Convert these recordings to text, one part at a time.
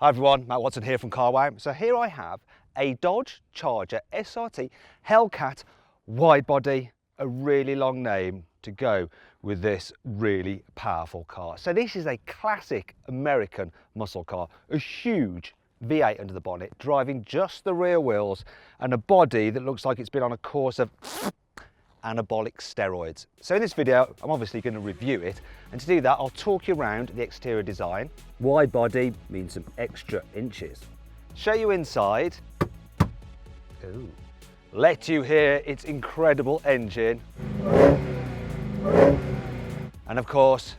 Hi everyone, Matt Watson here from Carwow. So here I have a Dodge Charger SRT Hellcat Widebody, a really long name to go with this really powerful car. So this is a classic American muscle car, a huge V8 under the bonnet, driving just the rear wheels and a body that looks like it's been on a course of anabolic steroids. So in this video, I'm obviously going to review it, and to do that, I'll talk you around the exterior design. Wide body means some extra inches. Show you inside. Ooh. Let you hear its incredible engine. And of course,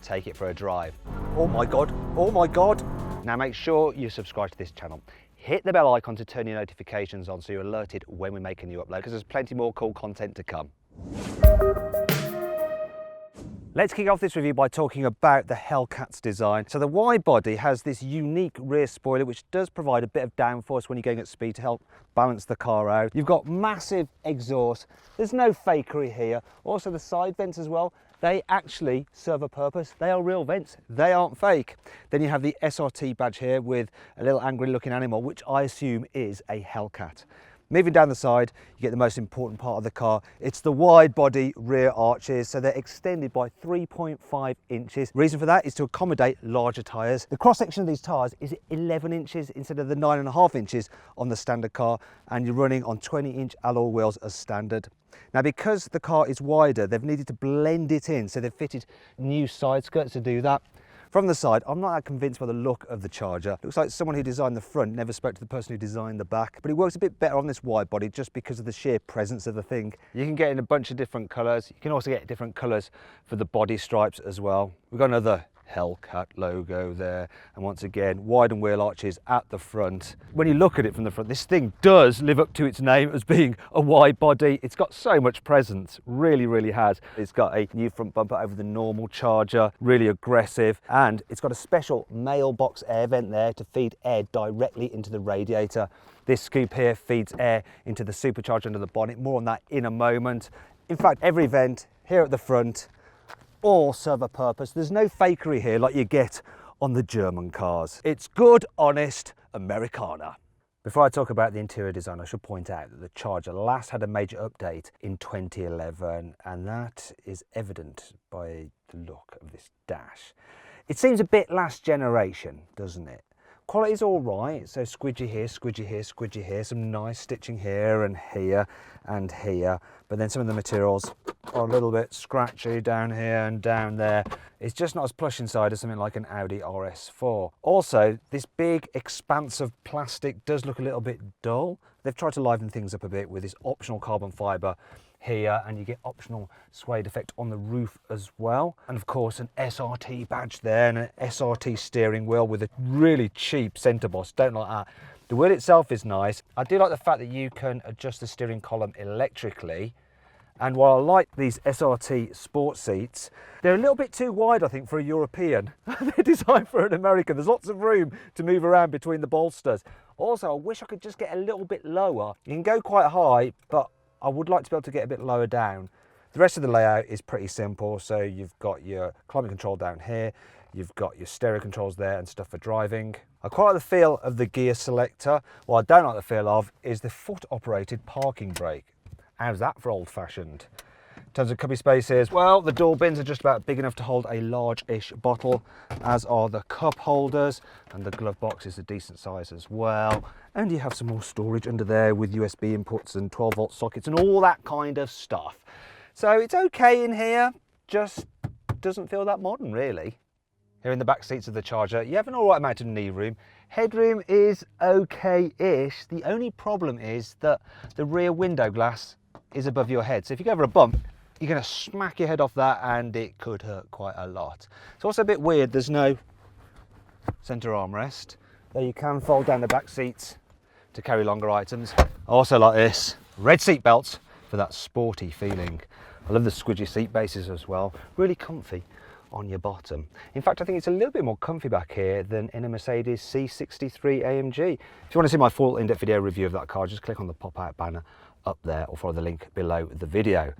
take it for a drive. Oh my God, oh my God. Now make sure you subscribe to this channel. Hit the bell icon to turn your notifications on so you're alerted when we make a new upload, because there's plenty more cool content to come. Let's kick off this review by talking about the Hellcat's design. So the wide body has this unique rear spoiler which does provide a bit of downforce when you're going at speed to help balance the car out. You've got massive exhaust. There's no fakery here. Also the side vents as well, they actually serve a purpose. They are real vents, they aren't fake. Then you have the SRT badge here with a little angry looking animal, which I assume is a Hellcat. Moving down the side, you get the most important part of the car. It's the wide body rear arches, so they're extended by 3.5 inches. Reason for that is to accommodate larger tyres. The cross section of these tyres is 11 inches instead of the 9.5 inches on the standard car, and you're running on 20-inch alloy wheels as standard. Now, because the car is wider, they've needed to blend it in, so they've fitted new side skirts to do that. From the side, I'm not that convinced by the look of the Charger. Looks like someone who designed the front never spoke to the person who designed the back, but it works a bit better on this wide body just because of the sheer presence of the thing. You can get in a bunch of different colours. You can also get different colours for the body stripes as well. We've got another Hellcat logo there, and once again wide and wheel arches at the front. When you look at it from the front, this thing does live up to its name as being a wide body. It's got so much presence, really has. It's got a new front bumper over the normal Charger, really aggressive, and it's got a special mailbox air vent there to feed air directly into the radiator. This scoop here feeds air into the supercharger under the bonnet. More on that in a moment. In fact, every vent here at the front all serve a purpose. There's no fakery here like you get on the German cars. It's good, honest Americana. Before I talk about the interior design, I should point out that the Charger last had a major update in 2011, and that is evident by the look of this dash. It seems a bit last generation, doesn't it? Quality's all right, so squidgy here, squidgy here, squidgy here, some nice stitching here and here and here, but then some of the materials are a little bit scratchy down here and down there. It's just not as plush inside as something like an Audi RS4. Also, this big expanse of plastic does look a little bit dull. They've tried to liven things up a bit with this optional carbon fibre here, and you get optional suede effect on the roof as well, and of course an SRT badge there and an SRT steering wheel with a really cheap centre boss. Don't like that. The wheel itself is nice. I do like the fact that you can adjust the steering column electrically, and while I like these SRT sport seats, they're a little bit too wide, I think, for a European. They're designed for an American. There's lots of room to move around between the bolsters. Also, I wish I could just get a little bit lower. You can go quite high, but I would like to be able to get a bit lower down. The rest of the layout is pretty simple. So you've got your climate control down here, you've got your stereo controls there and stuff for driving. I quite like the feel of the gear selector. What I don't like the feel of is the foot operated parking brake. How's that for old fashioned? In terms of cubby spaces, well, the door bins are just about big enough to hold a large-ish bottle, as are the cup holders, and the glove box is a decent size as well. And you have some more storage under there with USB inputs and 12-volt sockets and all that kind of stuff. So it's okay in here, just doesn't feel that modern, really. Here in the back seats of the Charger, you have an all right amount of knee room. Headroom is okay-ish. The only problem is that the rear window glass is above your head. So if you go over a bump, you're going to smack your head off that, and it could hurt quite a lot. It's also a bit weird, there's no centre armrest, though you can fold down the back seats to carry longer items. I also like this, red seat belts for that sporty feeling. I love the squidgy seat bases as well, really comfy on your bottom. In fact, I think it's a little bit more comfy back here than in a Mercedes C63 AMG. If you want to see my full in-depth video review of that car, just click on the pop-out banner up there or follow the link below the video.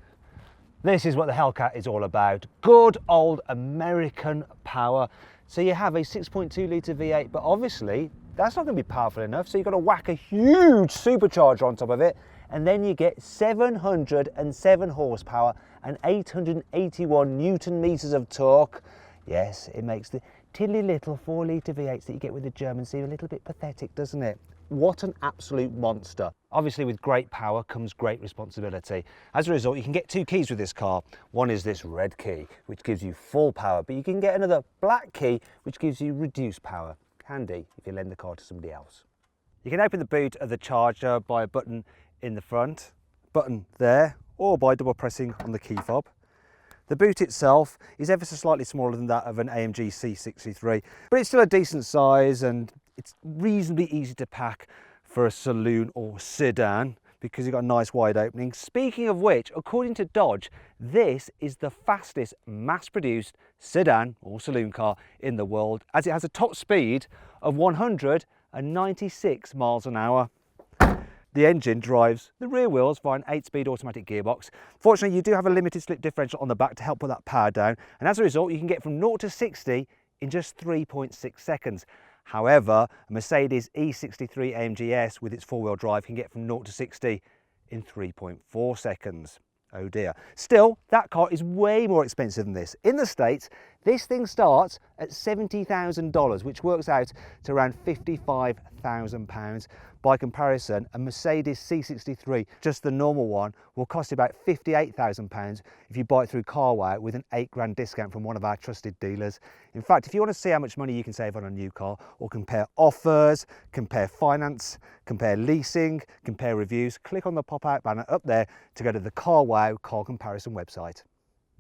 This is what the Hellcat is all about. Good old American power. So you have a 6.2 litre V8, but obviously that's not going to be powerful enough. So you've got to whack a huge supercharger on top of it, and then you get 707 horsepower and 881 Newton meters of torque. Yes, it makes the tiddly little 4 litre V8s that you get with the German seem a little bit pathetic, doesn't it? What an absolute monster. Obviously with great power comes great responsibility. As a result, you can get 2 keys with this car. One is this red key, which gives you full power, but you can get another black key, which gives you reduced power. Handy if you lend the car to somebody else. You can open the boot of the Charger by a button in the front, button there, or by double pressing on the key fob. The boot itself is ever so slightly smaller than that of an AMG C63, but it's still a decent size and it's reasonably easy to pack for a saloon or sedan because you've got a nice wide opening. Speaking of which, according to Dodge, this is the fastest mass-produced sedan or saloon car in the world, as it has a top speed of 196 miles an hour. The engine drives the rear wheels via an 8-speed automatic gearbox. Fortunately, you do have a limited slip differential on the back to help put that power down, and as a result, you can get from 0 to 60 in just 3.6 seconds. However, a Mercedes E63 AMG S with its 4-wheel drive can get from 0 to 60 in 3.4 seconds. Oh dear. Still, that car is way more expensive than this. In the States, this thing starts at $70,000, which works out to around £55,000. By comparison, a Mercedes C63, just the normal one, will cost you about £58,000 if you buy it through CarWow with an £8 discount from one of our trusted dealers. In fact, if you want to see how much money you can save on a new car, or compare offers, compare finance, compare leasing, compare reviews, click on the pop-out banner up there to go to the CarWow car comparison website.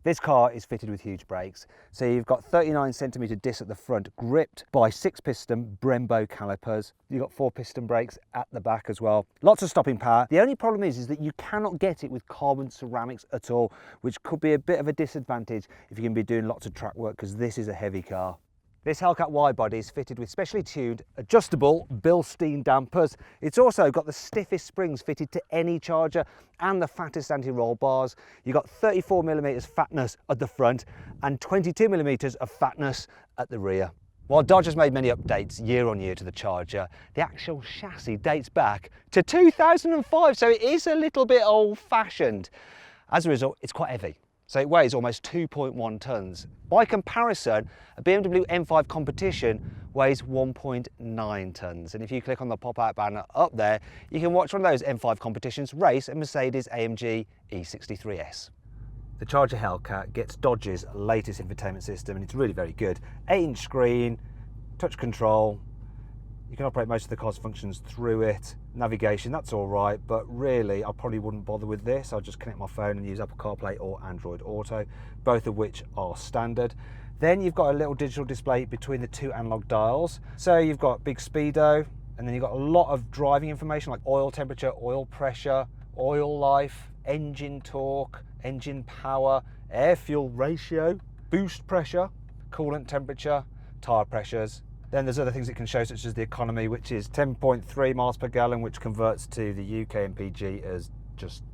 This car is fitted with huge brakes, so you've got 39cm discs at the front, gripped by 6-piston Brembo calipers. You've got 4-piston brakes at the back as well. Lots of stopping power. The only problem is that you cannot get it with carbon ceramics at all, which could be a bit of a disadvantage if you're going to be doing lots of track work, because this is a heavy car. This Hellcat Widebody is fitted with specially tuned adjustable Bilstein dampers. It's also got the stiffest springs fitted to any Charger and the fattest anti-roll bars. You've got 34mm fatness at the front and 22mm of fatness at the rear. While Dodge has made many updates year on year to the Charger, the actual chassis dates back to 2005, so it is a little bit old-fashioned. As a result, it's quite heavy. So it weighs almost 2.1 tonnes. By comparison, a BMW M3 competition weighs 1.9 tonnes. And if you click on the pop-out banner up there, you can watch one of those M3 competitions race a Mercedes AMG E63S. The Charger Hellcat gets Dodge's latest infotainment system, and it's really very good. 8-inch screen, touch control. You can operate most of the car's functions through it. Navigation, that's all right, but really I probably wouldn't bother with this. I'll just connect my phone and use Apple CarPlay or Android Auto, both of which are standard. Then you've got a little digital display between the 2 analog dials. So you've got big speedo, and then you've got a lot of driving information like oil temperature, oil pressure, oil life, engine torque, engine power, air fuel ratio, boost pressure, coolant temperature, tyre pressures. Then there's other things it can show, such as the economy, which is 10.3 miles per gallon, which converts to the UK MPG as just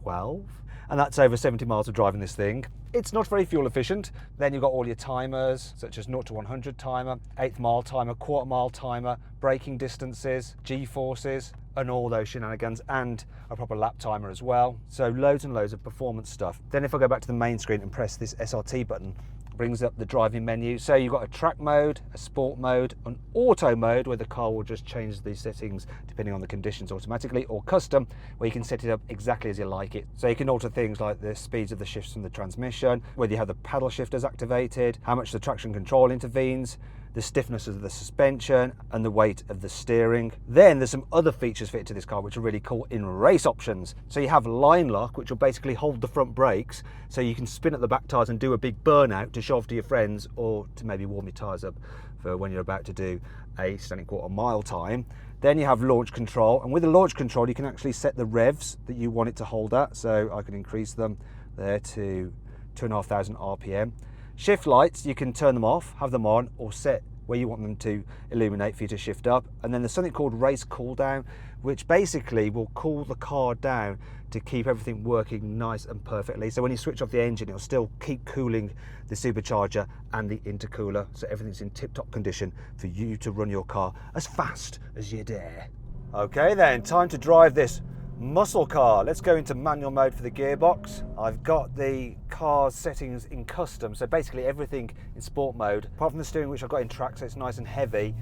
12. And that's over 70 miles of driving this thing. It's not very fuel efficient. Then you've got all your timers, such as 0 to 100 timer, 1/8 mile timer, 1/4 mile timer, braking distances, G-forces, and all those shenanigans, and a proper lap timer as well. So loads and loads of performance stuff. Then if I go back to the main screen and press this SRT button, brings up the driving menu. So you've got a track mode, a sport mode, an auto mode where the car will just change the settings depending on the conditions automatically, or custom where you can set it up exactly as you like it. So you can alter things like the speeds of the shifts from the transmission, whether you have the paddle shifters activated, how much the traction control intervenes, the stiffness of the suspension and the weight of the steering. Then there's some other features fitted to this car which are really cool in race options. So you have line lock, which will basically hold the front brakes so you can spin at the back tyres and do a big burnout to show off to your friends, or to maybe warm your tyres up for when you're about to do a standing 1/4 mile time. Then you have launch control, and with the launch control you can actually set the revs that you want it to hold at. So I can increase them there to 2,500 RPM. Shift lights, you can turn them off, have them on, or set where you want them to illuminate for you to shift up. And then there's something called race cool down, which basically will cool the car down to keep everything working nice and perfectly. So when you switch off the engine, it'll still keep cooling the supercharger and the intercooler, so everything's in tip-top condition for you to run your car as fast as you dare. Okay then, time to drive this muscle car. Let's go into manual mode for the gearbox. I've got the car's settings in custom, so basically everything in sport mode, apart from the steering, which I've got in track, so it's nice and heavy,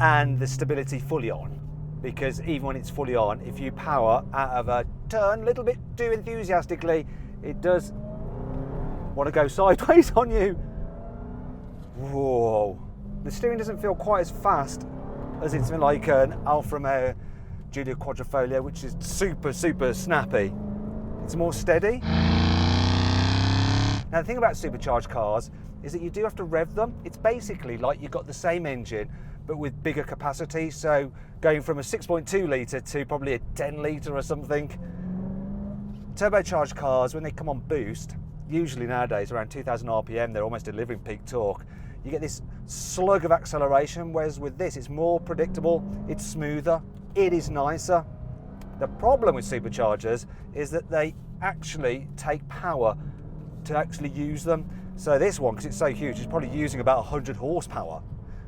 and the stability fully on. Because even when it's fully on, if you power out of a turn a little bit too enthusiastically, it does want to go sideways on you. Whoa. The steering doesn't feel quite as fast as it's like an Alfa Romeo Giulia Quadrifoglio, which is super snappy. It's more steady. Now the thing about supercharged cars is that you do have to rev them. It's basically like you've got the same engine but with bigger capacity, so going from a 6.2 litre to probably a 10 litre or something. Turbocharged cars, when they come on boost, usually nowadays around 2000 RPM, they're almost delivering peak torque. You get this slug of acceleration, whereas with this, it's more predictable, it's smoother, it is nicer. The problem with superchargers is that they actually take power to actually use them. So this one, because it's so huge, is probably using about 100 horsepower.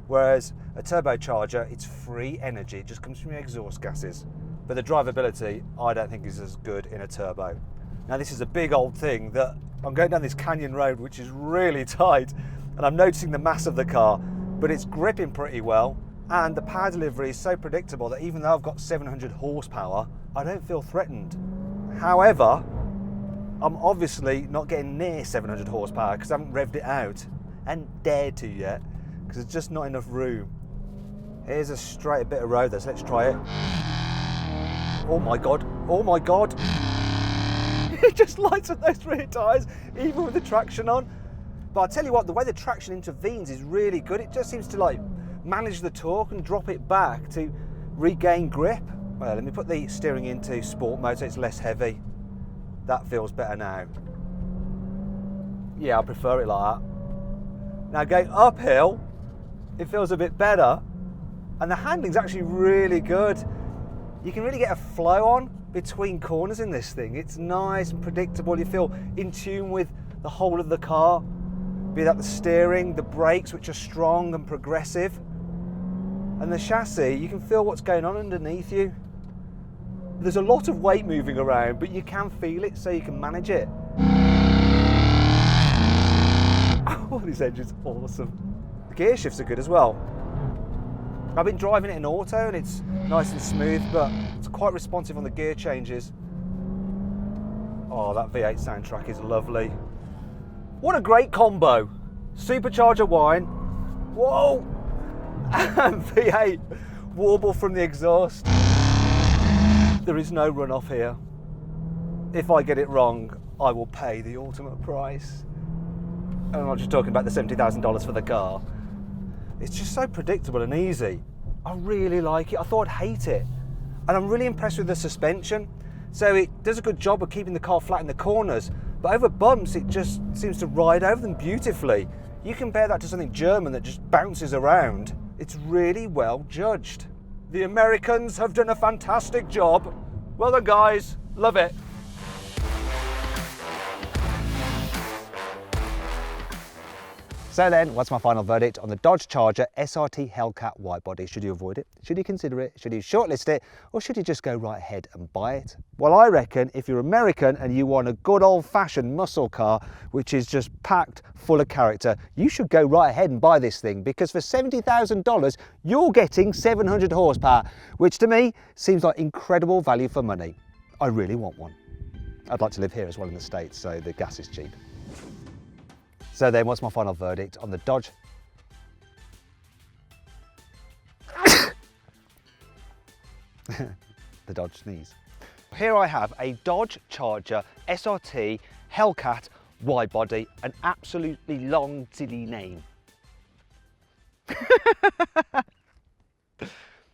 Whereas a turbocharger, it's free energy, it just comes from your exhaust gases. But the drivability, I don't think is as good in a turbo. Now this is a big old thing that I'm going down this canyon road, which is really tight, and I'm noticing the mass of the car, but it's gripping pretty well, and the power delivery is so predictable that even though I've got 700 horsepower, I don't feel threatened. However, I'm obviously not getting near 700 horsepower because I haven't revved it out, and dared to yet, because there's just not enough room. Here's a straight bit of road, so let's try it. Oh my God, oh my God. It just lights up those rear tyres, even with the traction on. But I'll tell you what, the way the traction intervenes is really good. It just seems to like manage the torque and drop it back to regain grip. Well, let me put the steering into sport mode so it's less heavy. That feels better now. Yeah, I prefer it like that. Now going uphill, it feels a bit better, and the handling's actually really good. You can really get a flow on between corners in this thing. It's nice and predictable. You feel in tune with the whole of the car, be that the steering, the brakes, which are strong and progressive, and the chassis. You can feel what's going on underneath you. There's a lot of weight moving around, but you can feel it, so you can manage it. Oh, this engine's awesome. The gear shifts are good as well. I've been driving it in auto and it's nice and smooth, but it's quite responsive on the gear changes. Oh, that V8 soundtrack is lovely. What a great combo. Supercharger whine, whoa, and V8 warble from the exhaust. There is no runoff here. If I get it wrong, I will pay the ultimate price. And I'm not just talking about the $70,000 for the car. It's just so predictable and easy. I really like it. I thought I'd hate it. And I'm really impressed with the suspension. So it does a good job of keeping the car flat in the corners, but over bumps, it just seems to ride over them beautifully. You compare that to something German that just bounces around. It's really well judged. The Americans have done a fantastic job. Well done, guys. Love it. So then, what's my final verdict on the Dodge Charger SRT Hellcat Widebody? Should you avoid it? Should you consider it? Should you shortlist it? Or should you just go right ahead and buy it? Well, I reckon if you're American and you want a good old-fashioned muscle car, which is just packed full of character, you should go right ahead and buy this thing, because for $70,000, you're getting 700 horsepower, which to me seems like incredible value for money. I really want one. I'd like to live here as well in the States, so the gas is cheap. So then, what's my final verdict on the Dodge? The Dodge sneeze. Here I have a Dodge Charger SRT Hellcat Widebody, an absolutely long, silly name.